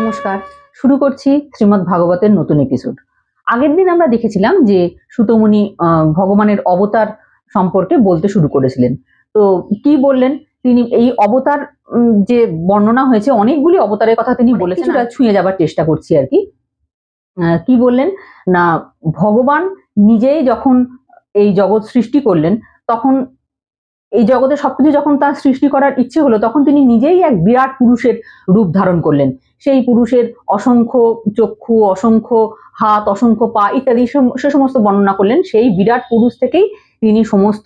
নমস্কার। শুরু করছি শ্রীমদ্ ভাগবতের নতুন এপিসোড। আগের দিন আমরা দেখেছিলাম যে সুতমুনি ভগবানের অবতার সম্পর্কে বলতে শুরু করেছিলেন। তো কি বললেন তিনি? এই অবতার যে বর্ণনা হয়েছে, অনেকগুলি অবতারের কথা তিনি বলেছেন, কিছুটা ছুঁয়ে যাবার চেষ্টা করছি আর কি। কি বললেন না, ভগবান নিজেই যখন এই জগৎ সৃষ্টি করলেন, তখন এই জগতে সবকিছু যখন তার সৃষ্টি করার ইচ্ছে হলো, তখন তিনি নিজেই এক বিরাট পুরুষের রূপ ধারণ করলেন। সেই পুরুষের অসংখ্য চক্ষু, অসংখ্য হাত, অসংখ্য পা ইত্যাদি সে সমস্ত বর্ণনা করলেন। সেই বিরাট পুরুষ থেকেই তিনি সমস্ত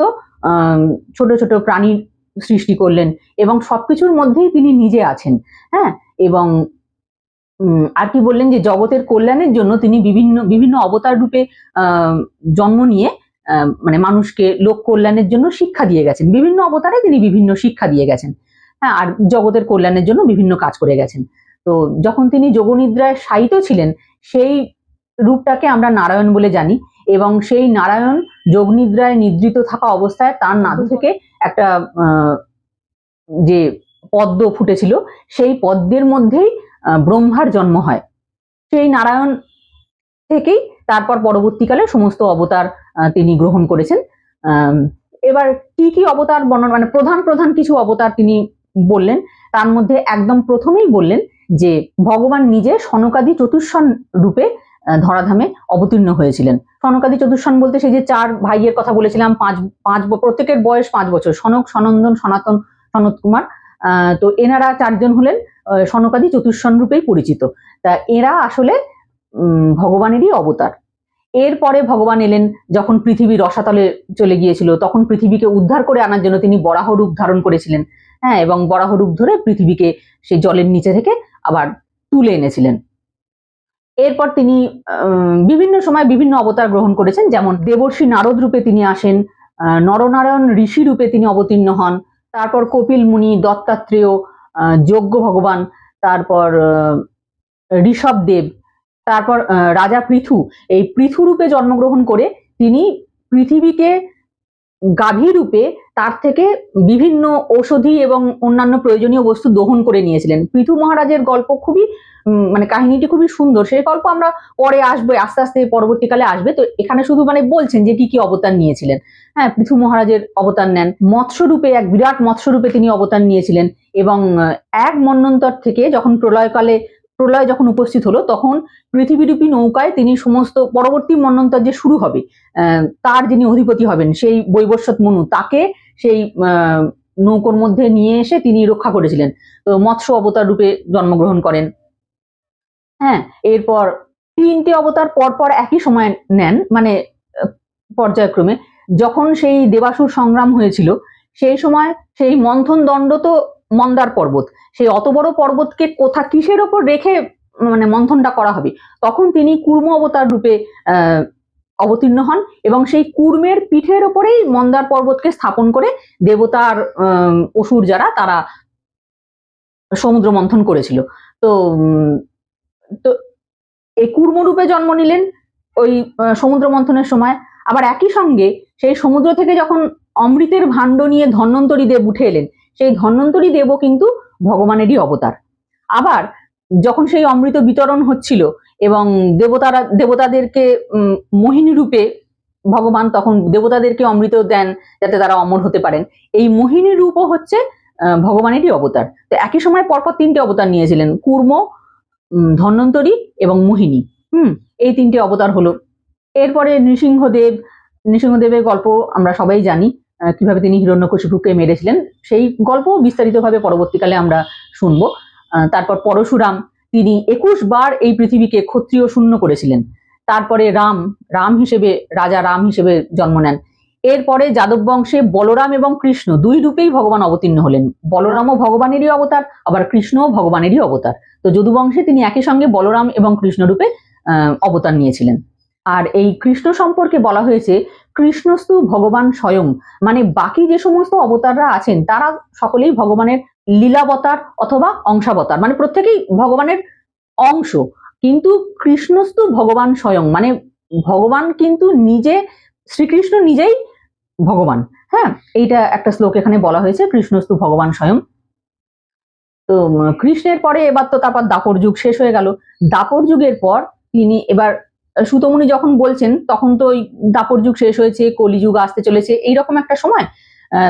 ছোট ছোট প্রাণীর সৃষ্টি করলেন এবং সবকিছুর মধ্যেই তিনি নিজে আছেন। হ্যাঁ, এবং আর কি বললেন যে জগতের কল্যাণের জন্য তিনি বিভিন্ন বিভিন্ন অবতার রূপে জন্ম নিয়ে মানে মানুষকে লোক কল্যাণের জন্য শিক্ষা দিয়ে গেছেন। বিভিন্ন অবতারে তিনি বিভিন্ন শিক্ষা দিয়ে গেছেন। হ্যাঁ, আর জগতের কল্যাণের জন্য বিভিন্ন কাজ করে গেছেন। তো যখন তিনি যোগনিদ্রায় শায়িত ছিলেন, সেই রূপটাকে আমরা নারায়ণ বলে জানি। এবং সেই নারায়ণ যোগনিদ্রায় নিদ্রিত থাকা অবস্থায় তার নাভি থেকে একটা যে পদ্ম ফুটেছিল, সেই পদ্মের মধ্যেই ব্রহ্মার জন্ম হয়। সেই নারায়ণ থেকেই তারপর পরবর্তীকালে সমস্ত অবতার তিনি গ্রহণ করেছেন। এবার কি কি অবতার বর্ণনা, মানে প্রধান প্রধান কিছু অবতার তিনি বললেন। তার মধ্যে একদম প্রথমেই বললেন যে ভগবান নিজে সনকাদি চতুষ্ষণ রূপে ধরাধামে অবতীর্ণ হয়েছিলেন। সনকাদি চতুষ্ষণ বলতে সেই যে চার ভাইয়ের কথা বলেছিলাম, পাঁচ প্রত্যেকের বয়স 5 বছর, সনক, সনন্দন, সনাতন, সনত কুমার। তো এনারা চারজন হলেন সনকাদি চতুষ্ষণ রূপেই পরিচিত। তা এরা আসলে ভগবানেরই অবতার। এরপরে ভগবান এলেন যখন পৃথিবী রসাতলে চলে গিয়েছিল, তখন পৃথিবীকে উদ্ধার করে আনার জন্য তিনি বরাহ রূপ ধারণ করেছিলেন। হ্যাঁ, এবং বরাহ রূপ ধরে পৃথিবীকে সেই জলের নিচে থেকে আবার তুলে এনেছিলেন। এরপর তিনি বিভিন্ন সময় বিভিন্ন অবতার গ্রহণ করেছেন, যেমন দেবর্ষি নারদ রূপে তিনি আসেন, নরনারায়ণ ঋষি রূপে তিনি অবতীর্ণ হন, তারপর কপিল মুনি, দত্তাত্রেয়, যজ্ঞ ভগবান, তারপর ঋষভ দেব, তারপর রাজা পৃথু। এই পৃথু রূপে জন্মগ্রহণ করে তিনি পৃথিবীকে গাভী রূপে তার থেকে বিভিন্ন ঔষধি এবং অন্যান্য প্রয়োজনীয় বস্তু দহন করে নিয়েছিলেন। পৃথু মহারাজের গল্প খুবই মানে কাহিনীটি খুবই সুন্দর। সেই গল্প আমরা পরে আসবে, আস্তে আস্তে পরবর্তীকালে আসবে। তো এখানে শুধু মানে বলছেন যে কি কি অবতার নিয়েছিলেন। হ্যাঁ, পৃথু মহারাজের অবতার নেন, মৎস্যরূপে, এক বিরাট মৎস্যরূপে তিনি অবতার নিয়েছিলেন। এবং এক মন্বন্তর থেকে যখন প্রলয় যখন উপস্থিত হলো, তখন পৃথিবীরূপী নৌকায় তিনি সমস্ত পরবর্তী মন্বন্তর যে শুরু হবে, তার যিনি অধিপতি হবেন, সেই বৈবস্বত মনু, তাকে সেই নৌকোর মধ্যে নিয়ে এসে তিনি রক্ষা করেছিলেন। তো মৎস্য অবতার রূপে জন্মগ্রহণ করেন। হ্যাঁ, এরপর 3টে অবতার পরপর একই সময় নেন, মানে পর্যায়ক্রমে। যখন সেই দেবাসুর সংগ্রাম হয়েছিল, সেই সময় সেই মন্থন দণ্ড তো মন্দার পর্বত, সেই অত বড় পর্বতকে কিসের ওপর রেখে মানে মন্থনটা করা হবে, তখন তিনি কুর্ম অবতার রূপে অবতীর্ণ হন এবং সেই কুর্মের পিঠের ওপরেই মন্দার পর্বতকে স্থাপন করে দেবতার অসুর যারা, তারা সমুদ্র মন্থন করেছিল। তো তো এই কুর্ম রূপে জন্ম নিলেন ওই সমুদ্র মন্থনের সময়। আবার একই সঙ্গে সেই সমুদ্র থেকে যখন অমৃতের ভাণ্ড নিয়ে ধন্বন্তরী দেব উঠে এলেন, সেই ধন্বন্তরী দেবও কিন্তু ভগবানেরই অবতার। আবার যখন সেই অমৃত বিতরণ হচ্ছিল এবং দেবতাদেরকে মোহিনী রূপে ভগবান তখন দেবতাদেরকে অমৃত দেন যাতে তারা অমর হতে পারেন, এই মোহিনী রূপও হচ্ছে ভগবানেরই অবতার। তো একই সময় পরপর 3টে অবতার নিয়েছিলেন, কুর্ম, ধন্বন্তরী এবং মোহিনী। এই 3টে অবতার হলো। এরপরে নৃসিংহদেবের গল্প আমরা সবাই জানি, কিভাবে তিনি হিরণ্যকশিপুকে মেরেছিলেন। সেই গল্প বিস্তারিতভাবে পরবর্তীকালে আমরা শুনবো। তারপর পরশুরাম, তিনি 21 বার এই পৃথিবীকে ক্ষত্রিয় শূন্য করেছিলেন। তারপরে রাজা রাম হিসেবে জন্ম নেন। এরপরে যাদব বংশে বলরাম এবং কৃষ্ণ 2 রূপেই ভগবান অবতীর্ণ হলেন। বলরামও ভগবানেরই অবতার, আবার কৃষ্ণও ভগবানেরই অবতার। তো যদু বংশে তিনি একই সঙ্গে বলরাম এবং কৃষ্ণ রূপে অবতার নিয়েছিলেন। আর এই কৃষ্ণ সম্পর্কে বলা হয়েছে কৃষ্ণস্তু ভগবান স্বয়ং, মানে বাকি যে সমস্ত অবতাররা আছেন তারা সকলেই ভগবানের লীলাবতার অথবা অংশাবতার, মানে প্রত্যেকেই ভগবানের অংশ। কিন্তু কৃষ্ণস্তু ভগবান স্বয়ং, মানে ভগবান কিন্তু নিজে, শ্রীকৃষ্ণ নিজেই ভগবান। হ্যাঁ, এইটা একটা শ্লোক এখানে বলা হয়েছে, কৃষ্ণস্তু ভগবান স্বয়ং। তো কৃষ্ণের পরে এবার তো তারপর দাপর যুগ শেষ হয়ে গেল। দাপর যুগের পর তিনি এবার সুতমুনি যখন বলছেন তখন তো ওই দাপর যুগ শেষ হয়েছে, কলিযুগ আসতে চলেছে, এইরকম একটা সময়।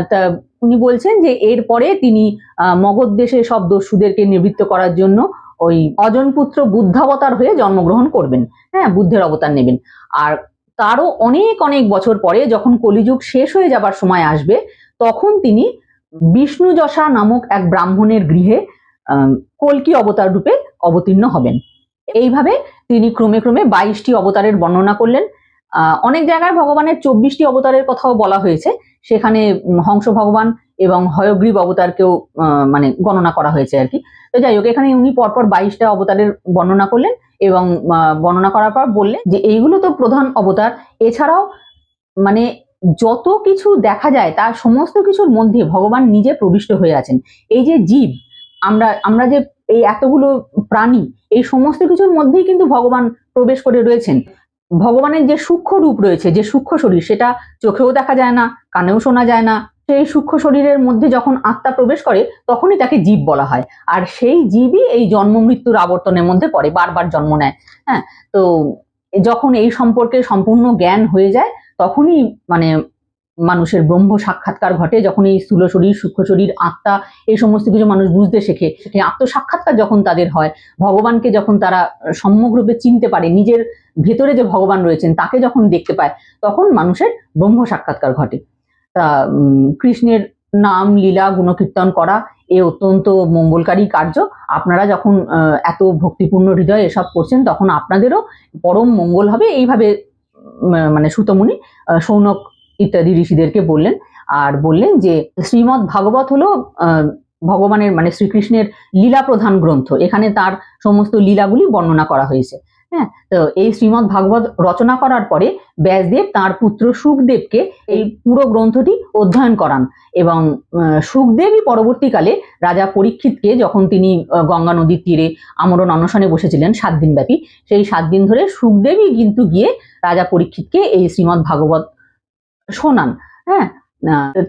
তা উনি বলছেন যে এরপরে তিনি মগধ দেশে সব দস্যুদেরকে নিবৃত্ত করার জন্য ওই অজনপুত্র বুদ্ধাবতার হয়ে জন্মগ্রহণ করবেন। হ্যাঁ, বুদ্ধের অবতার নেবেন। আর তারও অনেক অনেক বছর পরে যখন কলিযুগ শেষ হয়ে যাবার সময় আসবে, তখন তিনি বিষ্ণুযশা নামক এক ব্রাহ্মণের গৃহে কল্কি অবতার রূপে অবতীর্ণ হবেন। এইভাবে তিনি ক্রমে ক্রমে 22টি অবতারের বর্ণনা করলেন। অনেক জায়গায় ভগবানের 24টি অবতারের কথাও বলা হয়েছে, সেখানে হংস ভগবান এবং হয়গ্রীব অবতারকেও মানে গণনা করা হয়েছে আর কি। তো যাই হোক, এখানে উনি পরপর 22টা অবতারের বর্ণনা করলেন এবং বর্ণনা করার পর বললেন যে এইগুলো তো প্রধান অবতার, এছাড়াও মানে যত কিছু দেখা যায় তার সমস্ত কিছুর মধ্যে ভগবান নিজে প্রবিষ্ট হয়ে আছেন। এই যে জীব, আমরা যে এই এতগুলো প্রাণী, এই সমস্ত কিছুর মধ্যেই কিন্তু ভগবান প্রবেশ করে রয়েছেন। ভগবানের যে সূক্ষ্ম রূপ রয়েছে, যে সূক্ষ্ম শরীর, সেটা চোখেও দেখা যায় না, কানেও শোনা যায় না। সেই সূক্ষ্ম শরীরের মধ্যে যখন আত্মা প্রবেশ করে তখনই তাকে জীব বলা হয়। আর সেই জীবই এই জন্ম মৃত্যুর আবর্তনের মধ্যে পড়ে, বারবার জন্ম নেয়। হ্যাঁ, তো যখন এই সম্পর্কে সম্পূর্ণ জ্ঞান হয়ে যায় তখনই মানে মানুষের ব্রহ্ম সাক্ষাৎকার ঘটে। যখন এই স্থূল শরীর, সূক্ষ্ম শরীর, আত্মা, এই সমস্ত কিছু মানুষ বুঝতে শেখে, আত্মসাক্ষাৎকার যখন তাদের হয়, ভগবানকে যখন তারা সম্যক রূপে চিনতে পারে, নিজের ভেতরে যে ভগবান রয়েছেন তাকে যখন দেখতে পায়, তখন মানুষের ব্রহ্ম সাক্ষাৎকার ঘটে। তা কৃষ্ণের নাম লীলা গুণকীর্তন করা এ অত্যন্ত মঙ্গলকারী কার্য। আপনারা যখন এত ভক্তিপূর্ণ হৃদয়ে এসব করছেন তখন আপনাদেরও পরম মঙ্গল হবে। এইভাবে মানে সুতমুনি শৌনক ইত্যাদি ঋষিদেরকে বললেন। আর বললেন যে শ্রীমদ্ ভাগবত হলো ভগবানের মানে শ্রীকৃষ্ণের লীলা প্রধান গ্রন্থ, এখানে তার সমস্ত লীলাগুলি বর্ণনা করা হয়েছে। হ্যাঁ, তো এই শ্রীমদ্ ভাগবত রচনা করার পরে ব্যাসদেব তার পুত্র সুখদেবকে এই পুরো গ্রন্থটি অধ্যয়ন করান এবং সুখদেবই পরবর্তীকালে রাজা পরীক্ষিতকে, যখন তিনি গঙ্গা নদীর তীরে আমরণ অনশনে বসেছিলেন 7 দিন ব্যাপী, সেই 7 দিন ধরে সুখদেবই কিন্তু গিয়ে রাজা পরীক্ষিতকে এই শ্রীমদ্ ভাগবত শোনান। হ্যাঁ,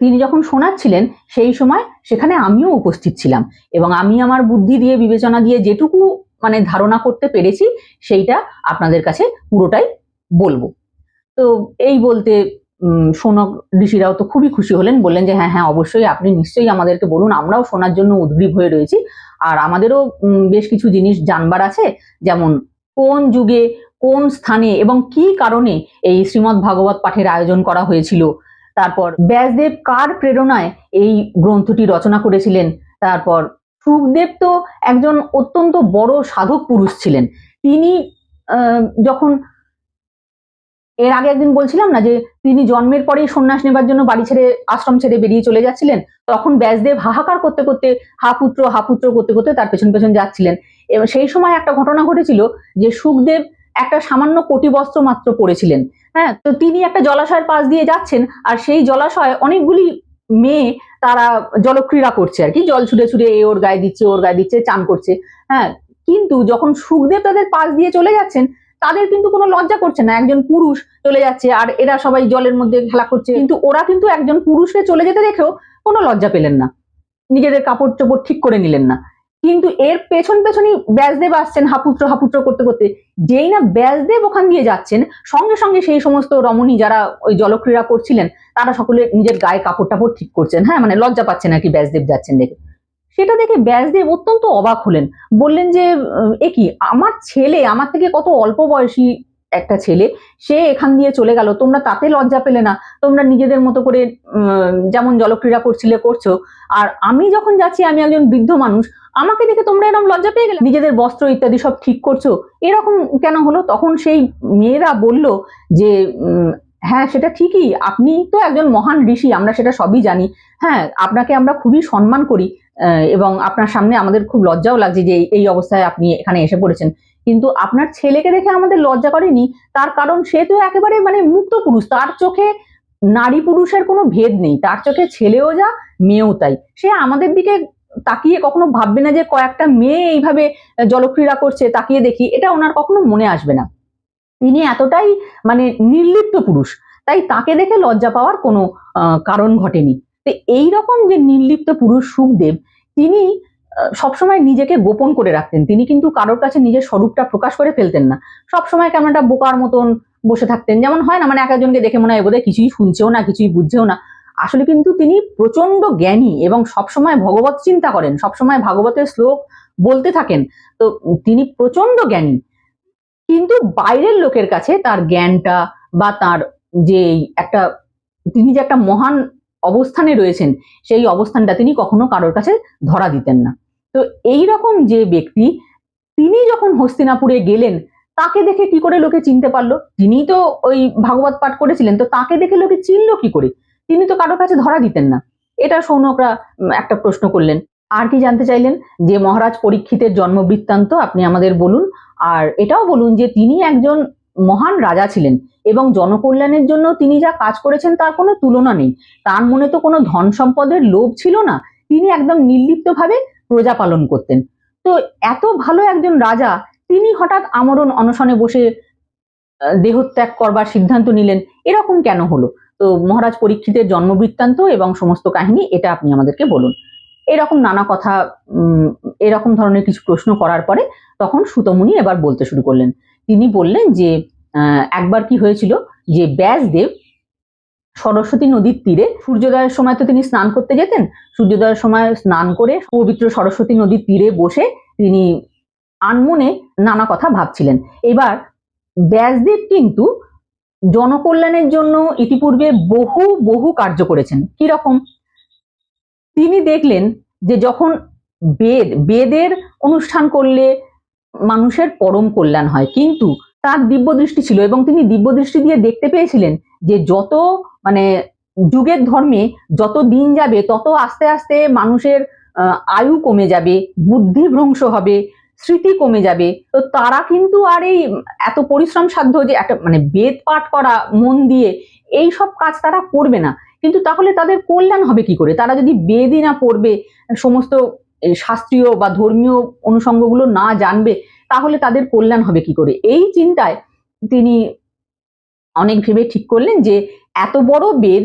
তিনি যখন শোনাচ্ছিলেন সেই সময় সেখানে আমিও উপস্থিত ছিলাম এবং আমি আমার বুদ্ধি দিয়ে, বিবেচনা দিয়ে যেটুকু মানে ধারণা করতে পেরেছি সেইটা আপনাদের কাছে পুরোটাই বলবো। তো এই বলতে শৌনক ঋষিরাও তো খুবই খুশি হলেন, বললেন যে হ্যাঁ হ্যাঁ অবশ্যই, আপনি নিশ্চয়ই আমাদেরকে বলুন, আমরাও শোনার জন্য উদ্গ্রীব হয়ে রয়েছি। আর আমাদেরও বেশ কিছু জিনিস জানবার আছে, যেমন কোন যুগে, কোন স্থানে এবং কি কারণে এই শ্রীমদ্ ভাগবত পাঠের আয়োজন করা হয়েছিল, তারপর ব্যাসদেব কার প্রেরণায় এই গ্রন্থটি রচনা করেছিলেন, তারপর সুখদেব তো একজন অত্যন্ত বড় সাধক পুরুষ ছিলেন। তিনি যখন এর আগে একদিন বলছিলাম না যে তিনি জন্মের পরেই সন্ন্যাস নেবার জন্য বাড়ি ছেড়ে, আশ্রম ছেড়ে বেরিয়ে চলে যাচ্ছিলেন, তখন ব্যাসদেব হাহাকার করতে করতে, হা পুত্র করতে করতে তার পেছন পেছন যাচ্ছিলেন। এবং সেই সময় একটা ঘটনা ঘটেছিল যে সুখদেব একটা সামান্য কোটি বস্ত্র মাত্র পরেছিলেন। হ্যাঁ, তো তিনি একটা জলাশয়ের পাশ দিয়ে যাচ্ছেন, আর সেই জলাশয়ে অনেকগুলি মেয়ে তারা জলক্রীড়া করছে আর কি, জল ছুঁড়ে ছুঁড়ে এ ওর গায়ে দিচ্ছে, ওর গায়ে দিচ্ছে, চান করছে। হ্যাঁ, কিন্তু যখন সুখদেব তাদের পাশ দিয়ে চলে যাচ্ছেন, তাদের কিন্তু কোনো লজ্জা করছে না। একজন পুরুষ চলে যাচ্ছে আর এরা সবাই জলের মধ্যে খেলা করছে, কিন্তু ওরা কিন্তু একজন পুরুষকে চলে যেতে দেখেও কোনো লজ্জা পেলেন না, নিজেদের কাপড় চোপড় ঠিক করে নিলেন না। কিন্তু এর পেছন পেছনই ব্যাসদেব আসছেন হাপুত্র করতে করতে। যেই না ব্যাসদেব ওখান দিয়ে যাচ্ছেন, সঙ্গে সঙ্গে সেই সমস্ত রমণী যারা ওই জলক্রীড়া করছিলেন তারা সকলে নিজের গায়ে কাপড় টাপড় ঠিক করছেন। হ্যাঁ, মানে লজ্জা পাচ্ছেন আর কি ব্যাসদেব যাচ্ছেন দেখে। সেটা দেখে ব্যাসদেব অত্যন্ত অবাক হলেন, বললেন যে এ কি, আমার ছেলে, আমার থেকে কত অল্প বয়সী একটা ছেলে, সে এখান দিয়ে চলে গেল, তোমরা তাতে লজ্জা পেলে না? তোমরা নিজেদের মতো করে যেমন জলক্রীড়া করছিলে করছো, আর আমি যখন যাচ্ছি, আমি একজন বৃদ্ধ মানুষ, আমাকে দেখে তোমরা এরকম লজ্জা পেয়ে গেলে, নিজেদের বস্ত্র ইত্যাদি সব ঠিক করছো, এরকম কেন হলো? তখন সেই মেয়েরা বলল যে হ্যাঁ সেটা ঠিকই, আপনি তো একজন মহান ঋষি, আমরা সেটা সবই জানি। হ্যাঁ, আপনাকে আমরা খুবই সম্মান করি এবং আপনার সামনে আমাদের খুব লজ্জাও লাগছে যে এই অবস্থায় আপনি এখানে এসে পড়েছেন। কিন্তু আপনার ছেলেকে দেখে আমাদের লজ্জা করেনি, তার কারণ সে তো একেবারে মানে মুক্ত পুরুষ, তার চোখে নারী পুরুষের কোনো ভেদ নেই, তার চোখে ছেলেও যা মেয়েও তাই। সে আমাদের দিকে তাকিয়ে কখনো ভাববে না যে কয়েকটা মেয়ে এইভাবে জলক্রীড়া করছে, তাকিয়ে দেখি, এটা ওনার কখনো মনে আসবে না। তিনি এতটাই মানে নির্লিপ্ত পুরুষ, তাই তাকে দেখে লজ্জা পাওয়ার কোনো কারণ ঘটেনি। তো এইরকম যে নির্লিপ্ত পুরুষ সুখদেব, তিনি সবসময় নিজেকে গোপন করে রাখতেন। তিনি কিন্তু কারোর কাছে নিজের স্বরূপটা প্রকাশ করে ফেলতেন না। সবসময় কেমন একটা বোকার মতন বসে থাকতেন, যেমন হয় না, মানে এক একজনকে দেখে মনে হয় বোধহয় কিছুই শুনছেও না, কিছুই বুঝছেও না। আসলে কিন্তু তিনি প্রচন্ড জ্ঞানী এবং সবসময় ভগবত চিন্তা করেন, সবসময় ভাগবতের শ্লোক বলতে থাকেন। তো তিনি প্রচন্ড জ্ঞানী, কিন্তু বাইরের লোকের কাছে তার জ্ঞানটা বা তার যে একটা, তিনি যে একটা মহান অবস্থানে রয়েছেন, সেই অবস্থানটা তিনি কখনো কারোর কাছে ধরা দিতেন না। তো এই রকম যে ব্যক্তি, তিনি যখন হস্তিনাপুরে গেলেন, তাকে দেখে কি করে লোকে চিনতে পারলো? তিনি তো ওই ভাগবত পাঠ করেছিলেন, তো তাকে দেখে লোকে চিনলো কি করে? তিনি তো কারোর কাছে ধরা দিতেন না। এটা সৌনকরা একটা প্রশ্ন করলেন। আর কি জানতে চাইলেন? যে মহারাজ পরীক্ষিতের জন্ম বৃত্তান্ত আপনি আমাদের বলুন, আর এটাও বলুন যে তিনি একজন মহান রাজা ছিলেন এবং জনকল্যাণের জন্য তিনি যা কাজ করেছেন তার কোনো তুলনা নেই। তার মনে তো কোনো ধন সম্পদের লোভ ছিল না, তিনি একদম নির্লিপ্তভাবে প্রজা পালন করতেন। তো এত ভালো একজন রাজা, তিনি হঠাৎ আমরণ অনশনে বসে দেহত্যাগ করবার সিদ্ধান্ত নিলেন, এরকম কেন হলো? তো মহারাজ পরীক্ষিতের জন্ম বৃত্তান্ত এবং সমস্ত কাহিনী এটা আপনি আমাদেরকে বলুন। এরকম নানা কথা, এরকম ধরনের কিছু প্রশ্ন করার পরে তখন সুতমুনি এবার বলতে শুরু করলেন। তিনি বললেন যে একবার কি হয়েছিল, যে ব্যাসদেব সরস্বতী নদীর তীরে সূর্যোদয়ের সময় তো তিনি স্নান করতে যেতেন, সূর্যোদয়ের সময় স্নান করে পবিত্র সরস্বতী নদীর তীরে বসে তিনি আনমনে নানা কথা ভাবছিলেন। এবার ব্যাসদেব কিন্তু জনকল্যাণের জন্য ইতিপূর্বে বহু বহু কার্য করেছেন। কিরকম? তিনি দেখলেন যে যখন বেদের অনুষ্ঠান করলে মানুষের পরম কল্যাণ হয়, কিন্তু তার দিব্য দৃষ্টি ছিল এবং তিনি দিব্য দৃষ্টি দিয়ে দেখতে পেয়েছিলেন যে যত মানে যুগের ধর্মে যত দিন যাবে তত আস্তে আস্তে মানুষের আয়ু কমে যাবে, বুদ্ধি ভ্রংশ হবে, স্মৃতি কমে যাবে। তো তারা কিন্তু আর এই এত পরিশ্রম সাধ্য যে একটা মানে বেদ পাঠ করা মন দিয়ে এই সব কাজ তারা করবে না। কিন্তু তাহলে তাদের কল্যাণ হবে কি করে? তারা যদি বেদই না পড়বে, সমস্ত শাস্ত্রীয় বা ধর্মীয় অনুষঙ্গগুলো না জানবে, তাহলে তাদের কল্যাণ হবে কি করে? এই চিন্তায় তিনি অনেক ভেবে ঠিক করলেন যে এত বড় বেদ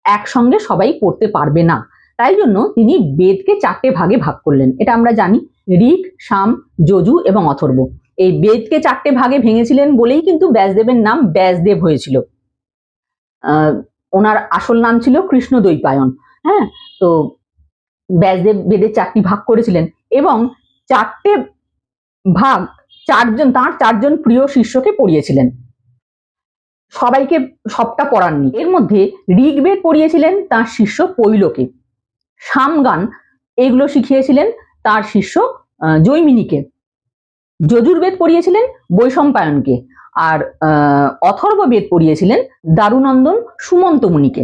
একসঙ্গে সবাই পড়তে পারবে না। তাই জন্য তিনি বেদকে 4টে ভাগে ভাগ করলেন। এটা আমরা জানি, ঋক, সাম, যজু এবং অথর্ব। এই বেদকে 4টে ভাগে ভেঙেছিলেন বলেই কিন্তু ব্যাসদেবের নাম ব্যাসদেব হয়েছিল। ওনার আসল নাম ছিল কৃষ্ণদ্বৈপায়ন। হ্যাঁ, তো ব্যাসদেব বেদের 4টি ভাগ করেছিলেন এবং 4টে ভাগ তার 4জন প্রিয় শিষ্যকে পড়িয়েছিলেন। সবাইকে সবটা পড়াননি। এর মধ্যে ঋগ্বেদ পড়িয়েছিলেন তার শিষ্য পৈলকে, সামগান এগুলো শিখিয়েছিলেন তার শিষ্য জৈমিনীকে, যজুর্বেদ পড়িয়েছিলেন বৈশম্পায়নকে, আর অথর্ববেদ পড়িয়েছিলেন দারুনন্দন সুমন্ত মুনিকে।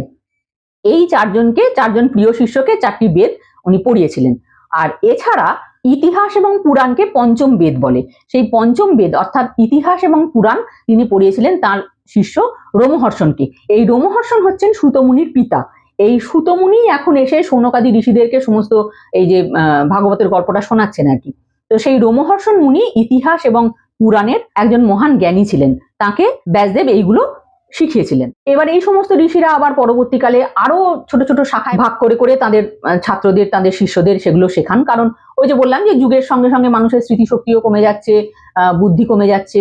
এই 4জন প্রিয় শিষ্যকে 4টি বেদ উনি পড়িয়েছিলেন। আর এছাড়া ইতিহাস এবং পুরাণকে পঞ্চম বেদ বলে, সেই পঞ্চম বেদ অর্থাৎ ইতিহাস এবং পুরাণ তিনি পড়িয়েছিলেন তার শিষ্য রোমহর্ষণকে। এই রোমহর্ষণ হচ্ছেন সুতমুনির পিতা। এই সুতমুনি এখন এসে শৌনকাদি ঋষিদেরকে সমস্ত এই যে ভাগবতের গল্পটা শোনাচ্ছেন আর কি। তো সেই রোমহর্ষণ মুনি ইতিহাস এবং পুরাণের একজন মহান জ্ঞানী ছিলেন, তাকে ব্যাসদেব এইগুলো শিখিয়েছিলেন। এবার এই সমস্ত ঋষিরা আবার পরবর্তীকালে আরো ছোট ছোট শাখায় ভাগ করে করে তাদের ছাত্রদের, তাদের শিষ্যদের সেগুলো শেখান। কারণ ওই যে বললাম যে যুগের সঙ্গে সঙ্গে মানুষের স্মৃতিশক্তিও কমে যাচ্ছে, বুদ্ধি কমে যাচ্ছে,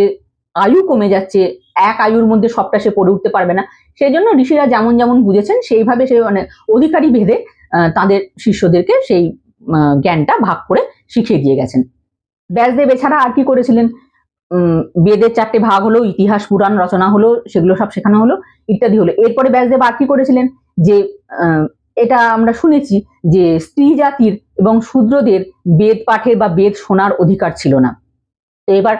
আয়ু কমে যাচ্ছে, এক আয়ুর মধ্যে সবটা সে পড়ে উঠতে পারবে না। সেই জন্য ঋষিরা যেমন যেমন বুঝেছেন সেইভাবে সে মানে অধিকারী ভেদে তাদের শিষ্যদেরকে সেই জ্ঞানটা ভাগ করে শিখিয়ে দিয়ে গেছেন। ব্যাসদেব এছাড়া আর কি করেছিলেন? বেদের 4টে ভাগ হলো, ইতিহাস পুরাণ রচনা হলো, সেগুলো সব শেখানো হলো, ইত্যাদি হলো। এরপরে ব্যাসদেব আর কি করেছিলেন? যে এটা আমরা শুনেছি যে স্ত্রী জাতির এবং শূদ্রদের বেদ পাঠের বা বেদ শোনার অধিকার ছিল না। তো এবার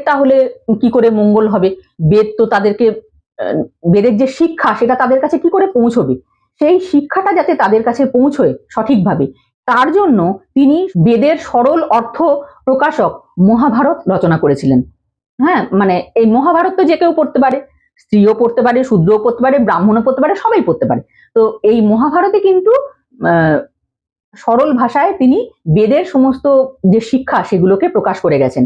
তাহলে কি করে মঙ্গল হবে? বেদ তো তাদেরকে, বেদের যে শিক্ষা সেটা তাদের কাছে কি করে পৌঁছবে? সেই শিক্ষাটা যাতে তাদের কাছে পৌঁছয় সঠিকভাবে, তার জন্য তিনি বেদের সরল অর্থ প্রকাশক মহাভারত রচনা করেছিলেন। হ্যাঁ, মানে এই মহাভারত তো যে কেউ পড়তে পারে, স্ত্রীও পড়তে পারে, শূদ্রও পড়তে পারে, ব্রাহ্মণও পড়তে পারে, সবাই পড়তে পারে। তো এই মহাভারতে কিন্তু সরল ভাষায় তিনি বেদের সমস্ত যে শিক্ষা সেগুলোকে প্রকাশ করে গেছেন।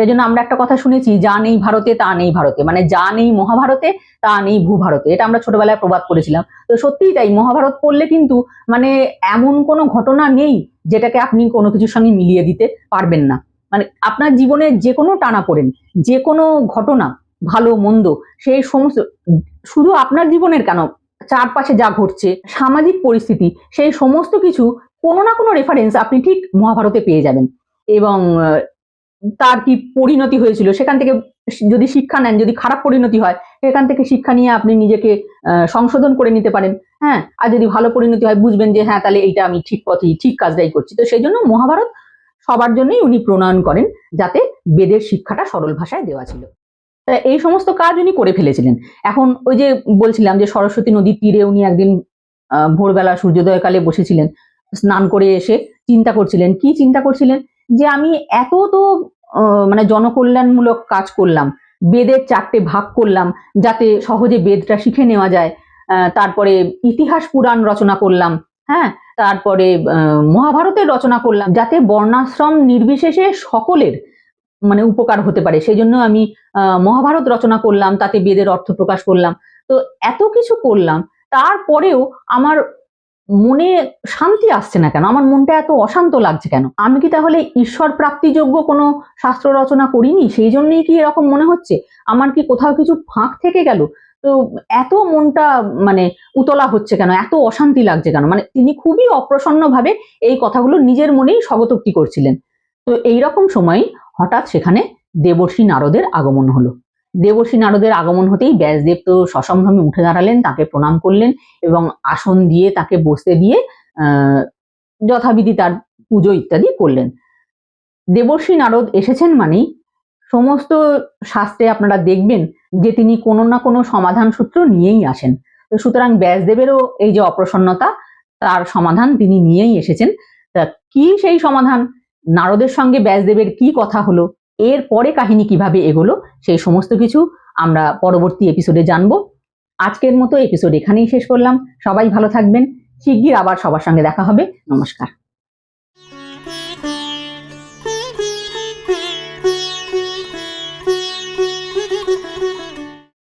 এই জন্য আমরা একটা কথা শুনেছি, যা নেই ভারতে তা নেই ভারতে, মানে যা নেই মহাভারতে তা নেই ভূভারতে। এটা আমরা ছোটবেলায় প্রবাদ করেছিলাম। তো সত্যিই তাই, মহাভারত পড়লে কিন্তু মানে এমন কোনো ঘটনা নেই যেটাকে আপনি কোনো কিছুর সঙ্গে মিলিয়ে দিতে পারবেন না। মানে আপনার জীবনে যে কোনো টানাপোড়েন, যে কোনো ঘটনা, ভালো মন্দ, সেই সমস্ত, শুধু আপনার জীবনের কেন, চারপাশে যা ঘটছে, সামাজিক পরিস্থিতি, সেই সমস্ত কিছু কোনো না কোনো রেফারেন্স আপনি ঠিক মহাভারতে পেয়ে যাবেন। এবং তার কি পরিণতি হয়েছিল সেখান থেকে যদি শিক্ষা নেন, যদি খারাপ পরিণতি হয় সেখান থেকে শিক্ষা নিয়ে আপনি নিজেকে সংশোধন করে নিতে পারেন। হ্যাঁ, আর যদি ভালো পরিণতি হয় বুঝবেন যে হ্যাঁ তাহলে এইটা আমি ঠিক পথেই, ঠিক কাজটাই করছি। তো সেই জন্য মহাভারত সবার জন্যই উনি প্রণয়ন করেন, যাতে বেদের শিক্ষাটা সরল ভাষায় দেওয়া ছিল। এই সমস্ত কাজ উনি করে ফেলেছিলেন। এখন ওই যে বলছিলাম যে সরস্বতী নদীর তীরে উনি একদিন ভোরবেলা সূর্যোদয়কালে বসেছিলেন, স্নান করে এসে চিন্তা করছিলেন। কি চিন্তা করছিলেন? যে আমি এত তো মানে জনকল্যাণমূলক কাজ করলাম, বেদের 4টে ভাগ করলাম যাতে সহজে বেদটা শিখে নেওয়া যায়, তারপরে ইতিহাস পুরাণ রচনা করলাম, হ্যাঁ, তারপরে মহাভারতের রচনা করলাম যাতে বর্ণাশ্রম নির্বিশেষে সকলের মানে উপকার হতে পারে। সেই জন্য আমি মহাভারত রচনা করলাম, তাতে বেদের অর্থ প্রকাশ করলাম। তো এত কিছু করলাম, তারপরেও আমার মনে শান্তি আসছে না কেন? আমার মনটা এত অশান্ত লাগছে কেন? আমি কি তাহলে ঈশ্বর প্রাপ্তিযোগ্য কোনো শাস্ত্র রচনা করিনি? সেই জন্যই কি এরকম মনে হচ্ছে? আমার কি কোথাও কিছু ফাঁক থেকে গেল? তো এত মনটা মানে উতলা হচ্ছে কেন? এত অশান্তি লাগছে কেন? মানে তিনি খুবই অপ্রসন্নভাবে এই কথাগুলো নিজের মনেই স্বগতোক্তি করছিলেন। তো এইরকম সময় হঠাৎ সেখানে দেবর্ষি নারদের আগমন হলো। দেবর্ষি নারদের আগমন হতেই ব্যাসদেব তো সসম্ভ্রমে উঠে দাঁড়ালেন, তাকে প্রণাম করলেন এবং আসন দিয়ে তাকে বসতে দিয়ে যথাবিধি তার পুজো ইত্যাদি করলেন। দেবর্ষি নারদ এসেছেন মানেই সমস্ত শাস্ত্রে আপনারা দেখবেন যে তিনি কোনো না কোনো সমাধান সূত্র নিয়েই আসেন। তো সুতরাং ব্যাসদেবেরও এই যে অপ্রসন্নতা, তার সমাধান তিনি নিয়েই এসেছেন। তা কি সেই সমাধান? নারদের সঙ্গে ব্যাসদেবের কি কথা হলো, এর পরে কাহিনী কিভাবে এগোলো, সেই সমস্ত কিছু আমরা পরবর্তী এপিসোডে জানবো। আজকের মতো এপিসোড এখানেই শেষ করলাম। সবাই ভালো থাকবেন। শিগগির আবার সবার সঙ্গে দেখা হবে। নমস্কার।